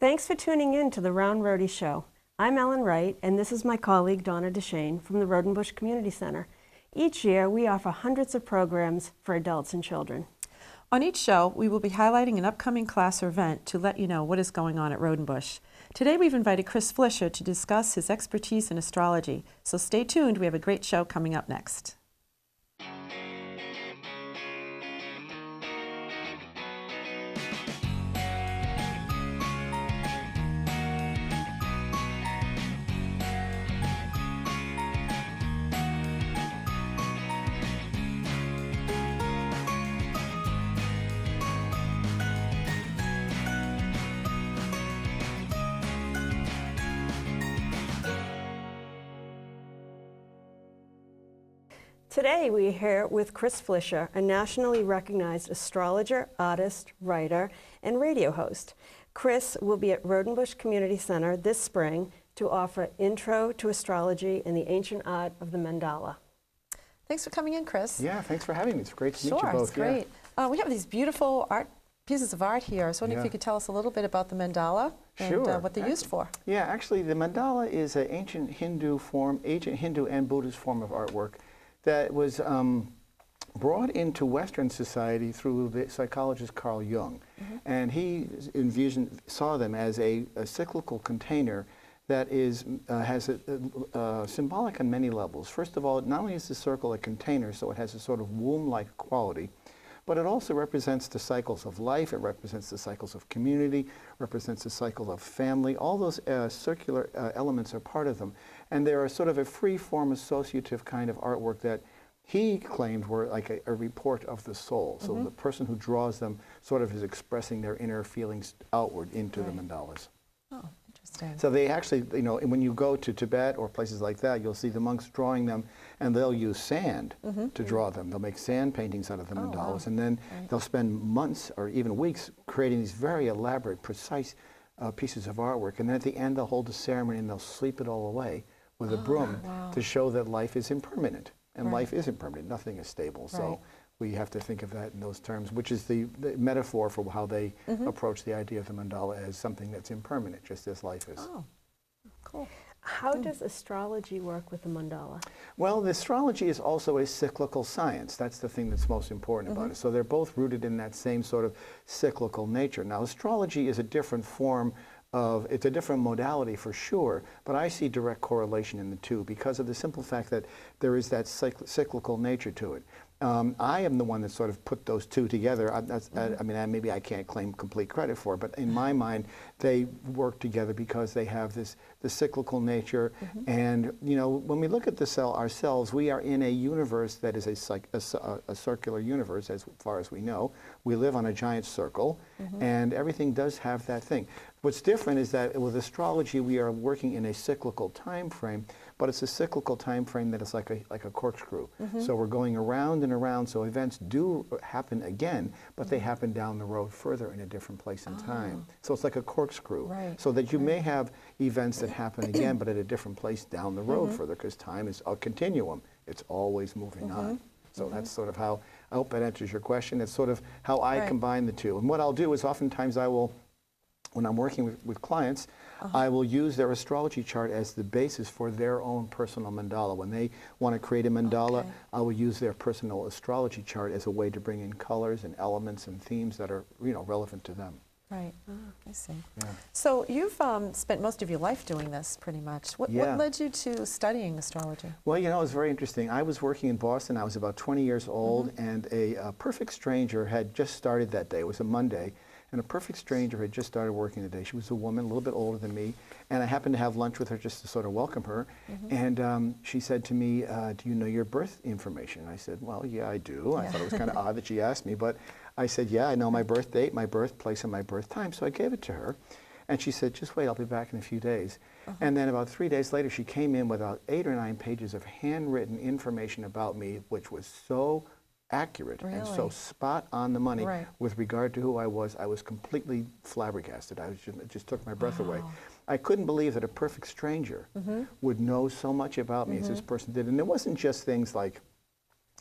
Thanks for tuning in to the Round Roudy Show. I'm Ellen Wright, and this is my colleague Donna DeShane from the Rodenbush Community Center. Each year, we offer hundreds of programs for adults and children. On each show, we will be highlighting an upcoming class or event to let you know what is going on at Rodenbush. Today, we've invited Chris Flisher to discuss his expertise in astrology. So stay tuned, we have a great show coming up next. Today, we are here with Chris Flisher, a nationally recognized astrologer, artist, writer, and radio host. Chris will be at Rodenbush Community Center this spring to offer Intro to Astrology and the Ancient Art of the Mandala. Thanks for coming in, Chris. Yeah, thanks for having me. It's great to meet you both. Sure, it's great. Yeah. We have these beautiful pieces of art here. I was wondering if you could tell us a little bit about the mandala and what they're used for. Yeah, actually, the mandala is an ancient Hindu and Buddhist form of artwork that was brought into Western society through the psychologist Carl Jung. And he saw them as a cyclical container that has a symbolic on many levels. First of all, not only is the circle a container, so it has a sort of womb-like quality, but it also represents the cycles of life, it represents the cycles of community, represents the cycle of family. All those circular elements are part of them. And they are sort of a free-form associative kind of artwork that he claimed were like a report of the soul. So the person who draws them sort of is expressing their inner feelings outward into the mandalas. Oh, interesting. So they actually, you know, when you go to Tibet or places like that, you'll see the monks drawing them, and they'll use sand to draw them. They'll make sand paintings out of the mandalas, and then they'll spend months or even weeks creating these very elaborate, precise pieces of artwork. And then at the end, they'll hold a ceremony and they'll sweep it all away with a broom to show that life is impermanent. And life is impermanent. Nothing is stable. So we have to think of that in those terms, which is the metaphor for how they approach the idea of the mandala as something that's impermanent, just as life is. Oh, cool. How does astrology work with the mandala? Well, the astrology is also a cyclical science. That's the thing that's most important about it. So they're both rooted in that same sort of cyclical nature. Now, astrology is a different form it's a different modality for sure, but I see direct correlation in the two because of the simple fact that there is that cyclical nature to it. I am the one that sort of put those two together. I mean, maybe I can't claim complete credit for it, but in my mind, they work together because they have the cyclical nature. And, you know, when we look at the cell ourselves, we are in a universe that is a circular universe, as far as we know. We live on a giant circle, and everything does have that thing. What's different is that with astrology, we are working in a cyclical time frame, but it's a cyclical time frame that is like a corkscrew. So we're going around and around, so events do happen again, but they happen down the road further in a different place in time. So it's like a corkscrew, so that you may have events that happen again, but at a different place down the road further, because time is a continuum. It's always moving on. So that's sort of how, I hope that answers your question. It's sort of how I combine the two. And what I'll do is oftentimes I will, when I'm working with clients, I will use their astrology chart as the basis for their own personal mandala. When they want to create a mandala, I will use their personal astrology chart as a way to bring in colors and elements and themes that are, you know, relevant to them. Right. I see. Yeah. So you've spent most of your life doing this, pretty much. What led you to studying astrology? Well, you know, it was very interesting. I was working in Boston. I was about 20 years old, and a perfect stranger had just started that day. It was a Monday. And a perfect stranger had just started working the day. She was a woman, a little bit older than me, and I happened to have lunch with her just to sort of welcome her. And she said to me, do you know your birth information? I said, well, yeah, I do. I thought it was kind of odd that she asked me, but I said, yeah, I know my birth date, my birthplace, and my birth time. So I gave it to her. And she said, just wait, I'll be back in a few days. And then about 3 days later, she came in with about 8 or 9 pages of handwritten information about me, which was so accurate and so spot on the money with regard to who I was completely flabbergasted. It just took my breath away. I couldn't believe that a perfect stranger would know so much about me as this person did. And it wasn't just things like,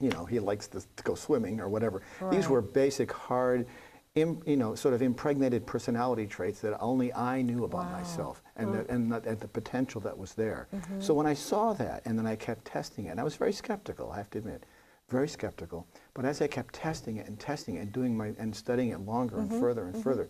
you know, he likes to go swimming or whatever. These were basic, hard sort of impregnated personality traits that only I knew about myself, and the potential that was there. So when I saw that, and then I kept testing it, and I was very skeptical, I have to admit, very skeptical. But as I kept testing it and and studying it longer and further and further,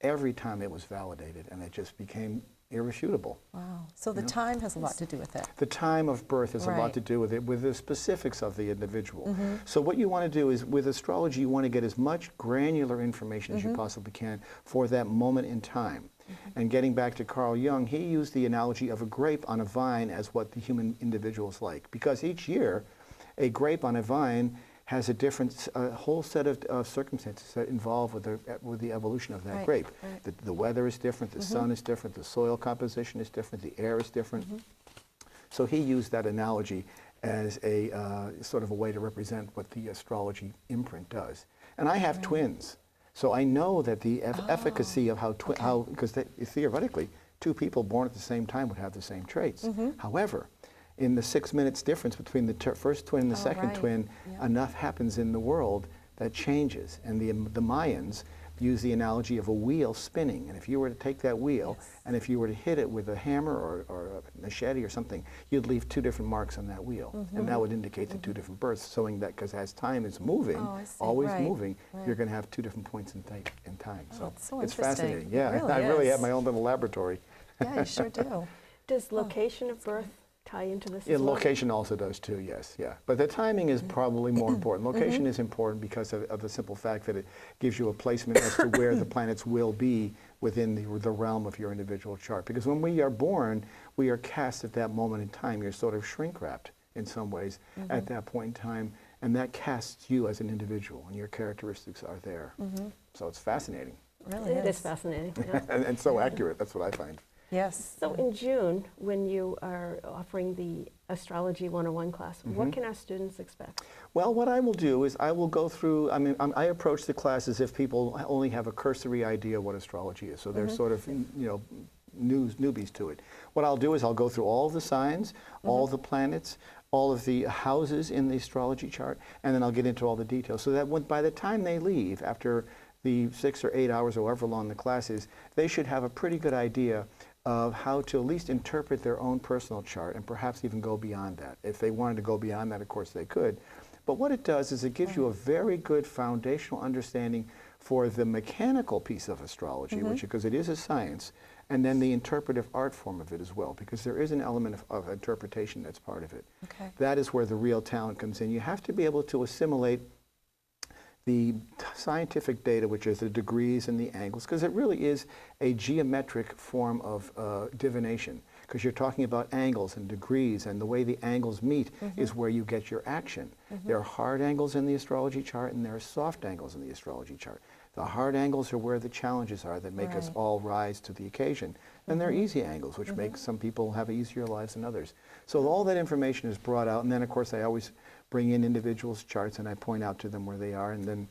every time it was validated, and it just became irrefutable. Wow. So the time has a lot to do with it. The time of birth has a lot to do with it, with the specifics of the individual. So what you want to do is, with astrology, you want to get as much granular information as you possibly can for that moment in time. And getting back to Carl Jung, he used the analogy of a grape on a vine as what the human individual is like. Because each year, a grape on a vine has a different, whole set of circumstances that involve with the evolution of that grape. The weather is different, the sun is different, the soil composition is different, the air is different. So he used that analogy as a sort of a way to represent what the astrology imprint does. And I have twins, so I know that the efficacy of because theoretically, two people born at the same time would have the same traits. However, in the 6 minutes difference between the first twin and the second twin, enough happens in the world that changes. And the Mayans use the analogy of a wheel spinning. And if you were to take that wheel, and if you were to hit it with a hammer or a machete or something, you'd leave two different marks on that wheel. And that would indicate the two different births, showing that because as time is moving, always moving, you're going to have two different points in time. So it's fascinating. Yeah, I really have my own little laboratory. Yeah, you sure do. Does location of birth tie into this as well? Location also does too, yes, yeah. But the timing is probably more important. Location is important because of the simple fact that it gives you a placement as to where the planets will be within the realm of your individual chart. Because when we are born, we are cast at that moment in time. You're sort of shrink-wrapped in some ways at that point in time, and that casts you as an individual, and your characteristics are there. So it's fascinating. Really It is fascinating. Yeah. and so accurate, that's what I find. Yes. So in June, when you are offering the Astrology 101 class, what can our students expect? Well, what I will do is I will go through, I approach the class as if people only have a cursory idea what astrology is. So they're sort of, newbies to it. What I'll do is I'll go through all of the signs, all the planets, all of the houses in the astrology chart, and then I'll get into all the details. So that by the time they leave, after the 6 or 8 hours or however long the class is, they should have a pretty good idea of how to at least interpret their own personal chart and perhaps even go beyond that. If they wanted to go beyond that, of course they could. But what it does is it gives you a very good foundational understanding for the mechanical piece of astrology, because it is a science, and then the interpretive art form of it as well, because there is an element of interpretation that's part of it. That is where the real talent comes in. You have to be able to assimilate the scientific data, which is the degrees and the angles, because it really is a geometric form of divination, because you're talking about angles and degrees, and the way the angles meet is where you get your action. There are hard angles in the astrology chart, and there are soft angles in the astrology chart. The hard angles are where the challenges are that make us all rise to the occasion. And there are easy angles, which make some people have easier lives than others. So all that information is brought out, and then of course I always bring in individuals' charts and I point out to them where they are, and then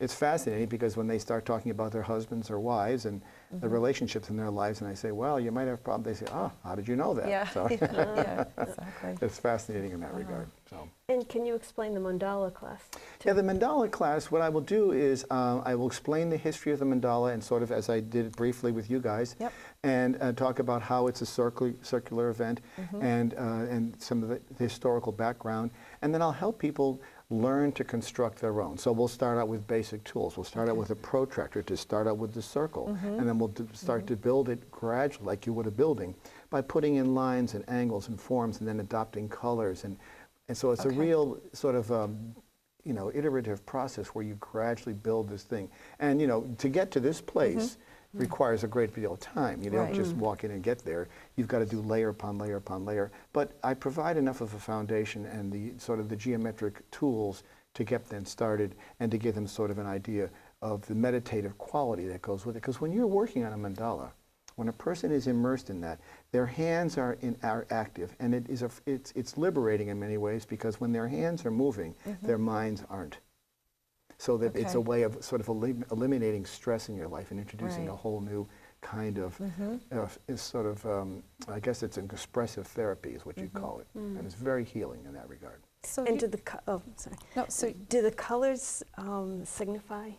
it's fascinating because when they start talking about their husbands or wives and the relationships in their lives, and I say, well, you might have problems, they say, oh, how did you know that? Yeah, So yeah, exactly. it's fascinating in that regard. So. And can you explain the mandala class? Yeah, the mandala class, what I will do is I will explain the history of the mandala, and sort of as I did it briefly with you guys, and talk about how it's a circular event and some of the historical background. And then I'll help people learn to construct their own. So we'll start out with basic tools. We'll start out with a protractor to start out with the circle, and then we'll start to build it gradually, like you would a building, by putting in lines and angles and forms, and then adopting colors. And so it's a real sort of iterative process where you gradually build this thing. And to get to this place requires a great deal of time. You don't just walk in and get there. You've got to do layer upon layer upon layer. But I provide enough of a foundation and the sort of the geometric tools to get them started and to give them sort of an idea of the meditative quality that goes with it. Because when you're working on a mandala, when a person is immersed in that, their hands are active, and it's liberating in many ways, because when their hands are moving, their minds aren't. So that it's a way of sort of eliminating stress in your life and introducing a whole new kind of I guess it's an expressive therapy is what you'd call it, and it's very healing in that regard. So And you, do the no, so do the colors signify?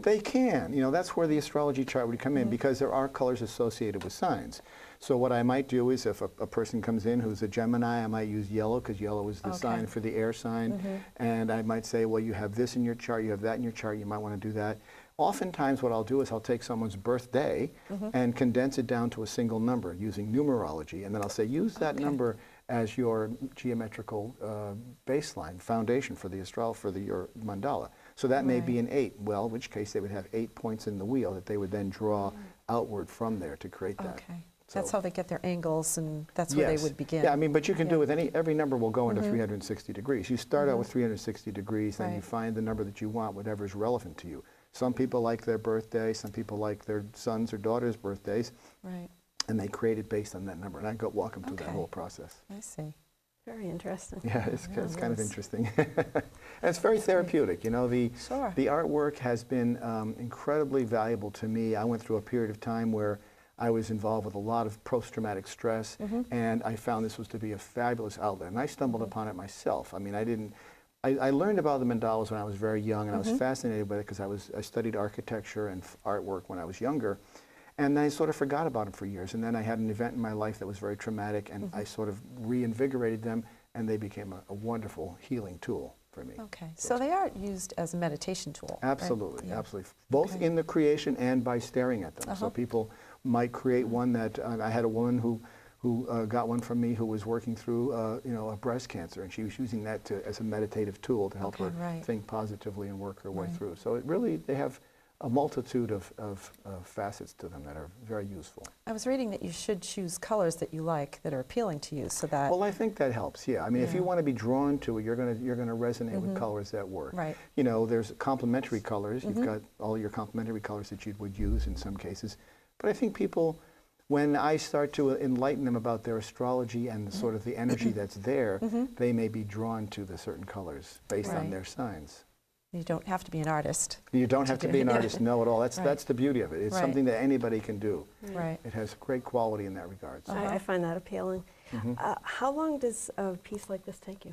They can. You know, that's where the astrology chart would come in, because there are colors associated with signs. So what I might do is, if a person comes in who's a Gemini, I might use yellow, because yellow is the sign for the air sign. And I might say, well, you have this in your chart, you have that in your chart, you might want to do that. Oftentimes what I'll do is I'll take someone's birthday and condense it down to a single number using numerology. And then I'll say, use that number as your geometrical baseline, foundation for the your mandala. So that may be an 8, well, in which case they would have 8 points in the wheel that they would then draw outward from there to create that. Okay. So that's how they get their angles, and that's where they would begin. Yeah, I mean, but you can do with every number will go into 360 degrees. You start out with 360 degrees, then you find the number that you want, whatever is relevant to you. Some people like their birthday, some people like their sons or daughters' birthdays, and they create it based on that number. And I go walk them through that whole process. I see. Very interesting. Yeah, it's kind of interesting. And it's very therapeutic. You know, the artwork has been incredibly valuable to me. I went through a period of time where I was involved with a lot of post-traumatic stress, and I found this was to be a fabulous outlet. And I stumbled upon it myself. I mean, I learned about the mandalas when I was very young, and I was fascinated with it because I studied architecture and artwork when I was younger. And I sort of forgot about them for years. And then I had an event in my life that was very traumatic, and I sort of reinvigorated them, and they became a wonderful healing tool for me. Okay, so they are used as a meditation tool. Absolutely, right? absolutely. Both in the creation and by staring at them. So people might create one that, I had a woman who got one from me who was working through you know, a breast cancer, and she was using that as a meditative tool to help her think positively and work her way through. So it really, they have a multitude of facets to them that are very useful. I was reading that you should choose colors that you like, that are appealing to you, so that... Well, I think that helps, yeah. I mean, if you want to be drawn to it, you're gonna resonate with colors that work. Right. You know, there's complementary colors. You've got all your complementary colors that you would use in some cases. But I think people, when I start to enlighten them about their astrology and the sort of the energy that's there, they may be drawn to the certain colors based on their signs. You don't have to be an artist. You don't have to be an artist, no, at all. That's the beauty of it. It's something that anybody can do. Right. It has great quality in that regard. So. I find that appealing. How long does a piece like this take you?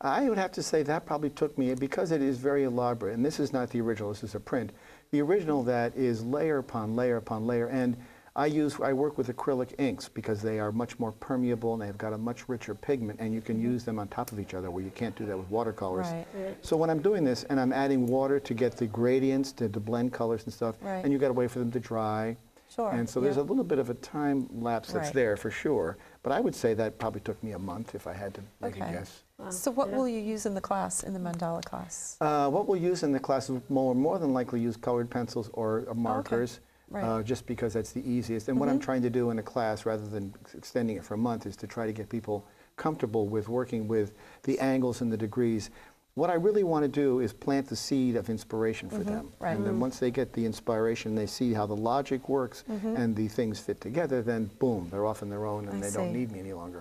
I would have to say that probably took me, because it is very elaborate, and this is not the original, this is a print. The original that is layer upon layer upon layer, and I work with acrylic inks because they are much more permeable and they've got a much richer pigment, and you can use them on top of each other where you can't do that with watercolors. So when I'm doing this and I'm adding water to get the gradients, to blend colors and stuff, and you've got to wait for them to dry. And so there's a little bit of a time lapse that's there for sure. But I would say that probably took me a month if I had to make a guess. Wow. So what will you use in the class, in the mandala class? What we'll use in the class is more than likely use colored pencils or markers. Just because that's the easiest. And what I'm trying to do in a class, rather than extending it for a month, is to try to get people comfortable with working with the angles and the degrees. What I really want to do is plant the seed of inspiration for them. And then once they get the inspiration, they see how the logic works and the things fit together, then boom, they're off on their own and they don't need me any longer.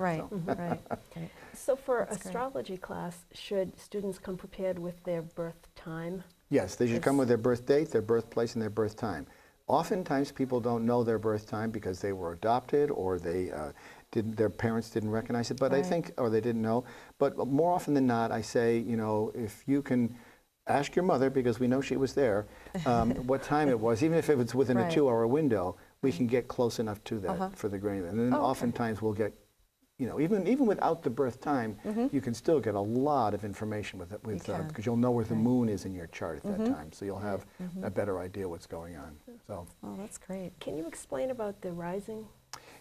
So for astrology class, should students come prepared with their birth time? Yes, they should come with their birth date, their birthplace, and their birth time. Oftentimes people don't know their birth time because they were adopted, or their parents didn't recognize it, but I think, or they didn't know. But more often than not, I say, you know, if you can ask your mother, because we know she was there, what time it was, even if it was within a 2-hour window, we can get close enough to that for the grain. And then oftentimes we'll get, you know, even without the birth time, you can still get a lot of information with it, because you'll know where the moon is in your chart at that time, so you'll have a better idea what's going on. So. Oh, that's great. Can you explain about the rising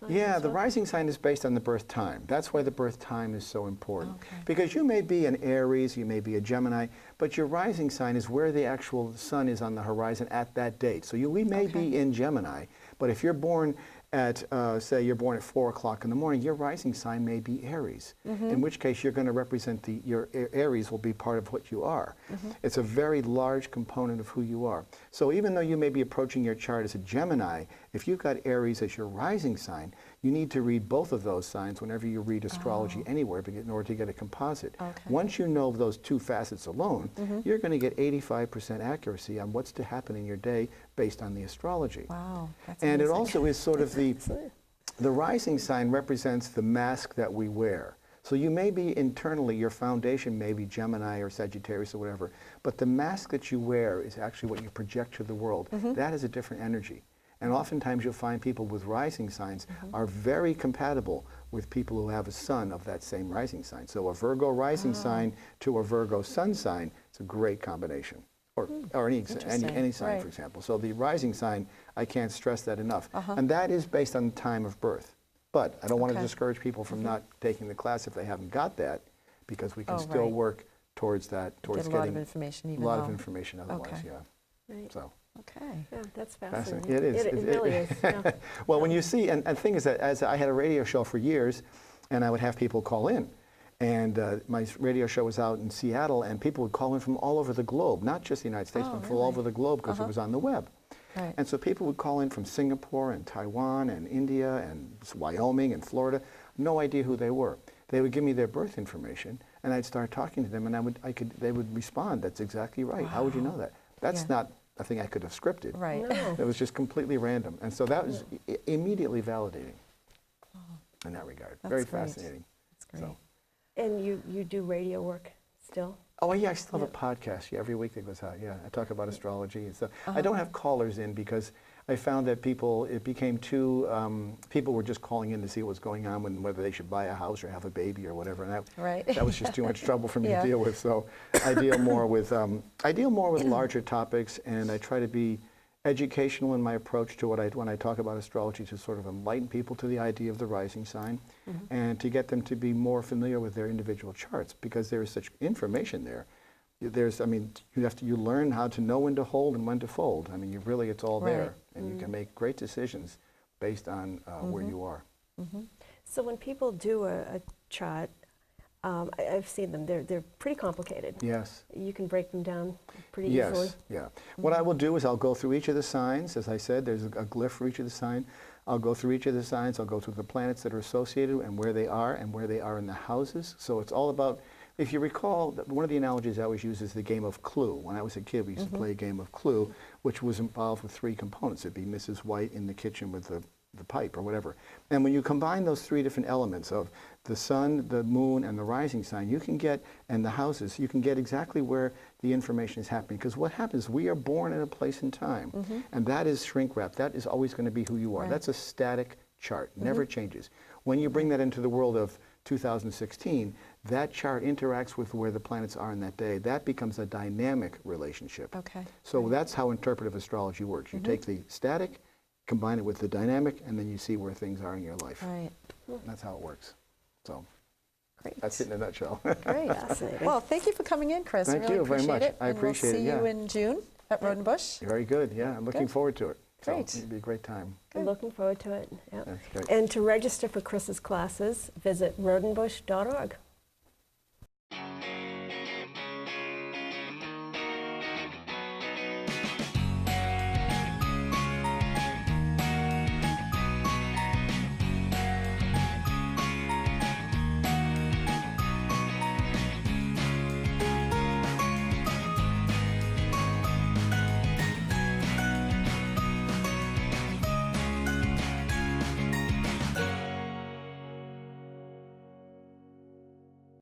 sign? Yeah, the rising sign is based on the birth time. That's why the birth time is so important. Because you may be an Aries, you may be a Gemini, but your rising sign is where the actual sun is on the horizon at that date. So we may be in Gemini, but if you're born at, say you're born at 4 o'clock in the morning, your rising sign may be Aries, in which case you're going to represent your Aries will be part of what you are. It's a very large component of who you are. So even though you may be approaching your chart as a Gemini, if you've got Aries as your rising sign, you need to read both of those signs whenever you read astrology anywhere in order to get a composite. Once you know those two facets alone, you're going to get 85% accuracy on what's to happen in your day based on the astrology. Wow, that's amazing. It also is sort of the rising sign represents the mask that we wear. So you may be internally, your foundation may be Gemini or Sagittarius or whatever, but the mask that you wear is actually what you project to the world. That is a different energy. And oftentimes you'll find people with rising signs are very compatible with people who have a sun of that same rising sign. So a Virgo rising sign to a Virgo sun sign, it's a great combination. Or any sign, Right. for example. So the rising sign, I can't stress that enough. And that is based on the time of birth. But I don't want to discourage people from not taking the class if they haven't got that, because we can still work towards that, towards Get a lot getting of information even a lot though. of information otherwise, Okay. yeah. Right. So. Okay. Yeah, that's Fascinating. fascinating. It is. It really is. Yeah. Well, when you see, and the thing is that as I had a radio show for years, and I would have people call in, and my radio show was out in Seattle, and people would call in from all over the globe, not just the United States, but from all over the globe because it was on the web. Right. And so people would call in from Singapore and Taiwan and India and Wyoming and Florida, no idea who they were. They would give me their birth information, and I'd start talking to them, and they would respond, "That's exactly right. How would you know that?" That's not a thing I could have scripted. Right. No. It was just completely random. And so that was immediately validating in that regard. That's Very great. fascinating. That's great. So. And you do radio work still? Oh, yeah, I still have a podcast. Yeah, every week that goes out. Yeah, I talk about astrology and stuff. I don't have callers in because I found that it became too, people were just calling in to see what was going on, whether they should buy a house or have a baby or whatever. And that was just too much trouble for me to deal with. So I deal more with larger topics, and I try to be educational in my approach to when I talk about astrology, to sort of enlighten people to the idea of the rising sign and to get them to be more familiar with their individual charts, because there is such information there. You learn how to know when to hold and when to fold. I mean, it's all there, and you can make great decisions based on where you are. So when people do a chart, I've seen them. They're pretty complicated. Yes. You can break them down pretty easily. Yes, yeah. What I will do is I'll go through each of the signs. As I said, there's a glyph for each of the signs. I'll go through each of the signs. I'll go through the planets that are associated and where they are in the houses. So it's all about, if you recall, one of the analogies I always use is the game of Clue. When I was a kid, we used to play a game of Clue, which was involved with three components. It'd be Mrs. White in the kitchen with the pipe or whatever. And when you combine those three different elements of the sun, the moon, and the rising sign, and the houses, you can get exactly where the information is happening. Because what happens, we are born in a place and time, and that is shrink wrap. That is always going to be who you are. Right. That's a static chart, never changes. When you bring that into the world of 2016, that chart interacts with where the planets are in that day. That becomes a dynamic relationship. Okay. So that's how interpretive astrology works. You take the static, combine it with the dynamic, and then you see where things are in your life. Right. That's how it works. So Great. that's it in a nutshell. Great. Fascinating. Well, thank you for coming in, Chris. Thank I really you very appreciate much. it. I appreciate it, And we'll see yeah. you in June at Rodenbush. Very good. Yeah, I'm looking Good. forward to it. So Great. it'll be a great time. I'm looking forward to it. Yeah. That's great. And to register for Chris's classes, visit rodenbush.org.